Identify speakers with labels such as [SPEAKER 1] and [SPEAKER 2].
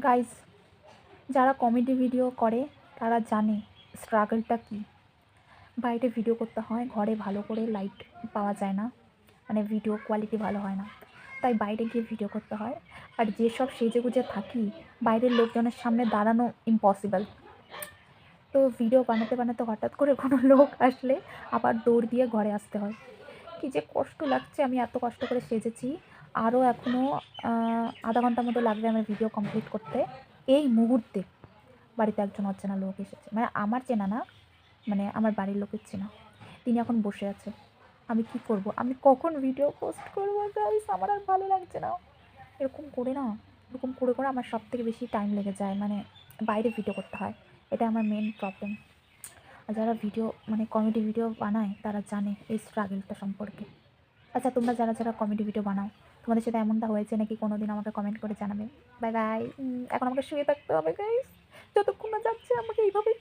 [SPEAKER 1] Guys, যারা comedy video করে তারা জানে স্ট্রাগলটা কী। বাইরে ভিডিও করতে হয়, ঘরে ভালো করে লাইট পাওয়া যায় না, মানে ভিডিও কোয়ালিটি ভালো হয় না, তাই বাইরে গিয়ে ভিডিও করতে হয়। আর যেসব সেজেগুজে থাকি, বাইরের লোকজনের সামনে দাঁড়ানো ইম্পসিবল। তো ভিডিও বানাতে বানাতে হঠাৎ করে কোনো লোক আসলে আবার দৌড় দিয়ে ঘরে আসতে হয়। কী যে কষ্ট লাগছে, আমি এত কষ্ট করে সেজেছি। আরও এখনও আধা ঘন্টার মতো লাগবে আমার ভিডিও কমপ্লিট করতে। এই মুহূর্তে বাড়িতে একজন অচেনা লোক এসেছে, মানে আমার চেনা না, মানে আমার বাড়ির লোকের চেনা। তিনি এখন বসে আছে। আমি কি করব? আমি কখন ভিডিও পোস্ট করবো গাইস? আমার আর ভালো লাগছে না। এরকম করে না, এরকম করে করে আমার সবথেকে বেশি টাইম লেগে যায়, মানে বাইরে ভিডিও করতে হয়। এটা আমার মেন প্রবলেম। আর যারা ভিডিও মানে কমেডি ভিডিও বানায় তারা জানে এই স্ট্রাগলটা সম্পর্কে। আচ্ছা, তোমরা যারা যারা কমেডি ভিডিও বানাও, তোমাদের সাথে এমনটা হয়েছে নাকি কোনো দিন? আমাকে কমেন্ট করে জানাবে। Bye bye. এখন আমাকে শুয়ে থাকতে হবে গাইস। যতক্ষণ না যাচ্ছে আমাকে এইভাবেই